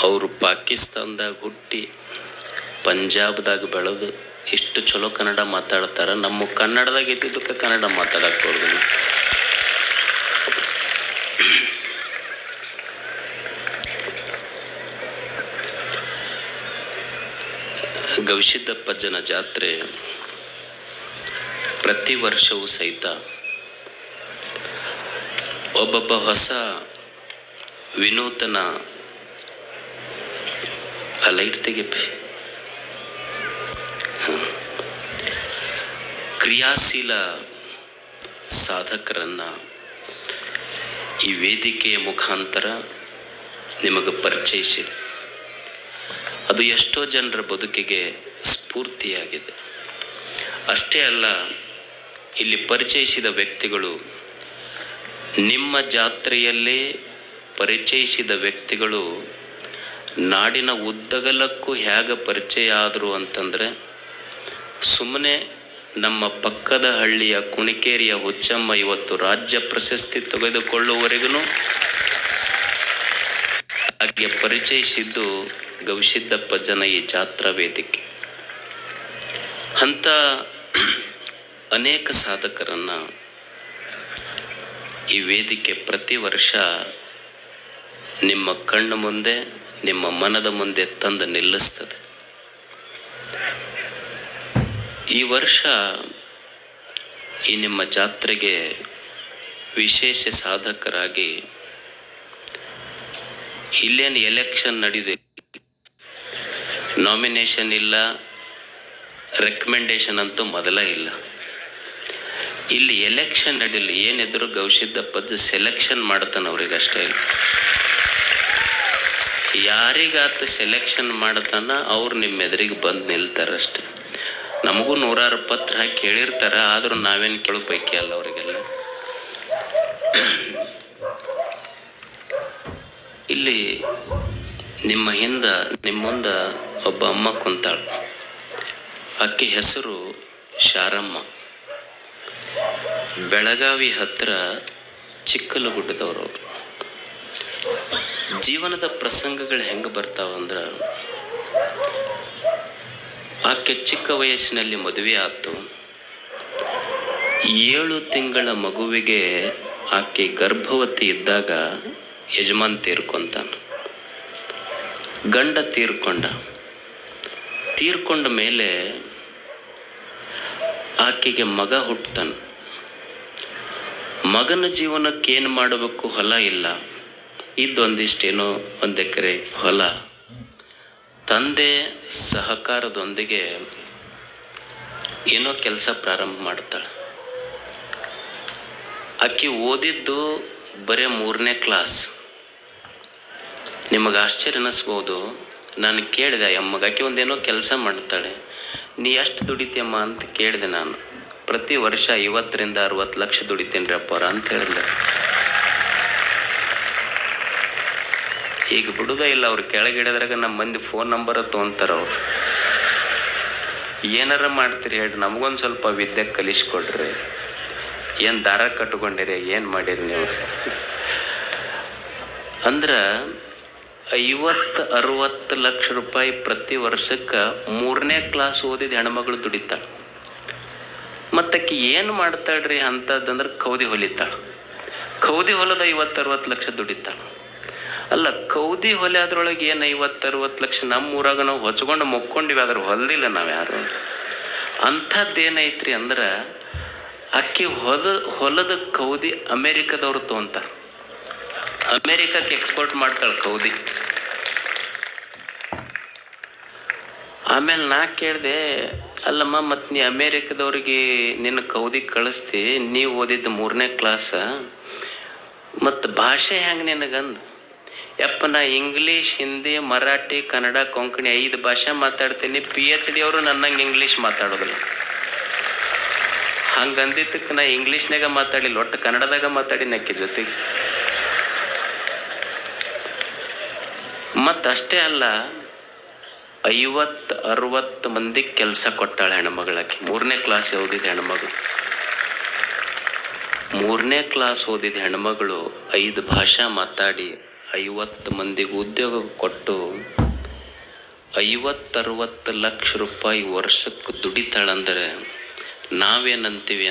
ಅವರು ಪಾಕಿಸ್ತಾನದಾಗ ಹುಟ್ಟಿ ಪಂಜಾಬ್ದಾಗ ಬೆಳೆದು ಇಷ್ಟು ಚಲೋ ಕನ್ನಡ ಮಾತಾಡ್ತಾರೆ. ನಮ್ಮ ಕನ್ನಡದಾಗ ಇದ್ದಿದ್ದಕ್ಕೆ ಕನ್ನಡ ಮಾತಾಡಕ್ಕೆ ಹೋಗೋದು. ಗವಿಸಿದ್ದಪ್ಪಜ್ಜನ ಜಾತ್ರೆ ಪ್ರತಿ ವರ್ಷವೂ ಸಹಿತ ಒಬ್ಬೊಬ್ಬ ಹೊಸ ವಿನೂತನ ಲೈಟ್ ತೆಗಿಪಿ ಕ್ರಿಯಾಶೀಲ ಸಾಧಕರನ್ನ ಈ ವೇದಿಕೆಯ ಮುಖಾಂತರ ನಿಮಗೆ ಪರಿಚಯಿಸಿದೆ. ಅದು ಎಷ್ಟೋ ಜನರ ಬದುಕಿಗೆ ಸ್ಫೂರ್ತಿಯಾಗಿದೆ. ಅಷ್ಟೇ ಅಲ್ಲ, ಇಲ್ಲಿ ಪರಿಚಯಿಸಿದ ವ್ಯಕ್ತಿಗಳು ನಿಮ್ಮ ಜಾತ್ರೆಯಲ್ಲೇ ಪರಿಚಯಿಸಿದ ವ್ಯಕ್ತಿಗಳು ನಾಡಿನ ಉದ್ದಗಲಕ್ಕೂ ಹೇಗೆ ಪರಿಚಯ ಆದರು ಅಂತಂದರೆ, ಸುಮ್ಮನೆ ನಮ್ಮ ಪಕ್ಕದ ಹಳ್ಳಿಯ ಕುಣಿಕೇರಿಯ ಹುಚ್ಚಮ್ಮ ಇವತ್ತು ರಾಜ್ಯ ಪ್ರಶಸ್ತಿ ತೆಗೆದುಕೊಳ್ಳುವವರೆಗೂ ಹಾಗೆ ಪರಿಚಯಿಸಿದ್ದು ಗವಿಸಿದ್ದಪ್ಪಜ್ಜನ ಈ ಜಾತ್ರಾ ವೇದಿಕೆ. ಅಂಥ ಅನೇಕ ಸಾಧಕರನ್ನ ಈ ವೇದಿಕೆ ಪ್ರತಿ ವರ್ಷ ನಿಮ್ಮ ಕಣ್ಣು ಮುಂದೆ, ನಿಮ್ಮ ಮನದ ಮುಂದೆ ತಂದು ನಿಲ್ಲಿಸ್ತದೆ. ಈ ವರ್ಷ ಈ ನಿಮ್ಮ ಜಾತ್ರೆಗೆ ವಿಶೇಷ ಸಾಧಕರಾಗಿ ಇಲ್ಲೇನು ಎಲೆಕ್ಷನ್ ನಡೆದಿಲ್ಲ, ನಾಮಿನೇಷನ್ ಇಲ್ಲ, ರೆಕಮೆಂಡೇಶನ್ ಅಂತೂ ಮೊದಲ ಇಲ್ಲ. ಇಲ್ಲಿ ಎಲೆಕ್ಷನ್ ನಡೀಲಿ, ಏನಿದ್ರು ಗವಿಸಿದ್ದಪ್ಪಜ್ಜ ಸೆಲೆಕ್ಷನ್ ಮಾಡ್ತಾನೆ ಅವ್ರಿಗಷ್ಟೇ. ಇಲ್ಲ ಯಾರಿಗಾತ ಸೆಲೆಕ್ಷನ್ ಮಾಡ್ತಾನ ಅವ್ರು ನಿಮ್ಮ ಎದುರಿಗೆ ಬಂದು ನಿಲ್ತಾರಷ್ಟೆ. ನಮಗೂ 100 ಪತ್ರ ಹಾಕಿ ಕೇಳಿರ್ತಾರ, ಆದರೂ ನಾವೇನು ಕೇಳೋ ಪೈಕಿ ಅಲ್ಲ ಅವರಿಗೆಲ್ಲ. ಇಲ್ಲಿ ನಿಮ್ಮ ಹಿಂದ ನಿಮ್ಮ ಮುಂದೆ ಒಬ್ಬ ಅಮ್ಮ ಕುಂತಾಳ. ಆಕೆ ಹೆಸರು ಶಾರಮ್ಮ. ಬೆಳಗಾವಿ ಹತ್ರ ಚಿಕ್ಕಲಗುಡ್ಡದವರು. ಜೀವನದ ಪ್ರಸಂಗಗಳು ಹೆಂಗೆ ಬರ್ತಾವಂದ್ರೆ, ಆಕೆ ಚಿಕ್ಕ ವಯಸ್ಸಿನಲ್ಲಿ ಮದುವೆ ಆಯ್ತು. 7 ತಿಂಗಳ ಮಗುವಿಗೆ ಆಕೆ ಗರ್ಭವತಿ ಇದ್ದಾಗ ಯಜಮಾನ್ ತೀರ್ಕೊಂತಾನ. ಗಂಡ ತೀರ್ಕೊಂಡ ಮೇಲೆ ಆಕೆಗೆ ಮಗ ಹುಟ್ಟತಾನ. ಮಗನ ಜೀವನಕ್ಕೆ ಏನು ಮಾಡಬೇಕು, ಹೊಲ ಇಲ್ಲ, ಇದ್ದೊಂದಿಷ್ಟೇನೋ 1 ಎಕರೆ ಹೊಲ. ತಂದೆ ಸಹಕಾರದೊಂದಿಗೆ ಏನೋ ಕೆಲಸ ಪ್ರಾರಂಭ ಮಾಡ್ತಾಳೆ. ಆಕೆ ಓದಿದ್ದು ಬರೀ 3ನೇ ಕ್ಲಾಸ್. ನಿಮಗೆ ಆಶ್ಚರ್ಯ ಅನ್ನಿಸ್ಬೋದು. ನಾನು ಕೇಳಿದೆ ಅಮ್ಮಗೆ, ಆಕೆ ಒಂದೇನೋ ಕೆಲಸ ಮಾಡ್ತಾಳೆ, ನೀ ಎಷ್ಟು ದುಡಿತೀಯಮ್ಮ ಅಂತ ಕೇಳಿದೆ ನಾನು. ಪ್ರತಿ ವರ್ಷ 50 ರಿಂದ 60 ಲಕ್ಷ ದುಡಿತೀನಿ ರೀ ಅಪ್ಪರ ಅಂತ ಹೇಳಿದೆ. ಈಗ ಬಿಡುದೇ ಇಲ್ಲ, ಅವ್ರು ಕೆಳಗಿಡದ್ರಾಗ ನಮ್ಮ ಮಂದಿ ಫೋನ್ ನಂಬರ್ ತೊಗೊಂತಾರ. ಅವ್ರು ಏನಾರ ಮಾಡ್ತೀರಿ ಹೇಳ್ರಿ, ನಮಗೊಂದು ಸ್ವಲ್ಪ ವಿದ್ಯೆ ಕಲಿಸ್ಕೊಡ್ರಿ. ಏನು ದಾರ ಕಟ್ಕೊಂಡಿರಿ, ಏನು ಮಾಡಿರಿ ನೀವು ಅಂದ್ರೆ 50-60 ಲಕ್ಷ ರೂಪಾಯಿ ಪ್ರತಿ ವರ್ಷಕ್ಕೆ 3ನೇ ಕ್ಲಾಸ್ ಓದಿದ ಹೆಣ್ಮಗಳು ದುಡಿತಾಳೆ. ಮತ್ತಕ್ಕೆ ಏನು ಮಾಡ್ತಾಳ್ರಿ ಅಂಥದ್ದಂದ್ರೆ ಕೌದಿ ಹೊಲಿತಾಳೆ. ಕೌದಿ ಹೊಲದ 50-60 ಲಕ್ಷ ದುಡಿತಾಳೆ. ಅಲ್ಲ, ಕೌದಿ ಹೊಲೆ ಅದ್ರೊಳಗೆ ಏನು 50-60 ಲಕ್ಷ? ನಮ್ಮ ಊರಾಗ ನಾವು ಹೊಚ್ಕೊಂಡು ಮುಕ್ಕೊಂಡಿವಿ, ಅದ್ರ ಹೊಲ್ದಿಲ್ಲ ನಾವು ಯಾರು. ಅಂಥದ್ದೇನೈತ್ರಿ ಅಂದ್ರೆ, ಅಕ್ಕಿ ಹೊಲದ ಕೌದಿ ಅಮೇರಿಕದವ್ರು ತೊಗೊಂತಾರೆ. ಅಮೇರಿಕಕ್ಕೆ ಎಕ್ಸ್ಪೋರ್ಟ್ ಮಾಡ್ತಾಳೆ ಕೌದಿ. ಆಮೇಲೆ ನಾ ಕೇಳಿದೆ, ಅಲ್ಲಮ್ಮ ಮತ್ತು ನೀ ಅಮೇರಿಕದವ್ರಿಗೆ ನಿನ್ನ ಕೌದಿ ಕಳಿಸ್ತಿ, ನೀವು ಓದಿದ್ದು 3ನೇ ಕ್ಲಾಸ, ಮತ್ತು ಭಾಷೆ ಹೆಂಗೆ ನಿನಗಂದು? ಯಪ್ಪ, ನಾ ಇಂಗ್ಲೀಷ್, ಹಿಂದಿ, ಮರಾಠಿ, ಕನ್ನಡ, ಕೊಂಕಣಿ 5 ಭಾಷೆ ಮಾತಾಡ್ತೀನಿ. PhD ಅವರು ನನ್ನಂಗೆ ಇಂಗ್ಲೀಷ್ ಮಾತಾಡೋದಿಲ್ಲ. ಹಂಗಂದಿದ್ದಕ್ಕೆ ನಾ ಇಂಗ್ಲೀಷ್ನಾಗ ಮಾತಾಡಿಲ್ಲ, ಒಟ್ಟು ಕನ್ನಡದಾಗ ಮಾತಾಡಿನ ಆಕೆ ಜೊತೆಗೆ. ಮತ್ತಷ್ಟೇ ಅಲ್ಲ, 50-60 ಮಂದಿಗೆ ಕೆಲಸ ಕೊಟ್ಟಾಳೆ ಹೆಣ್ಮಗಳಾಕಿ. 3ನೇ ಕ್ಲಾಸ್ ಓದಿದ ಹೆಣ್ಮಗಳು. 3ನೇ ಕ್ಲಾಸ್ ಓದಿದ ಹೆಣ್ಮಗಳು 5 ಭಾಷೆ ಮಾತಾಡಿ 50 ಮಂದಿಗೆ ಉದ್ಯೋಗ ಕೊಟ್ಟು 50-60 ಲಕ್ಷ ರೂಪಾಯಿ ವರ್ಷಕ್ಕೆ ದುಡಿತಾಳಂದ್ರೆ ನಾವೇನಂತೀವಿ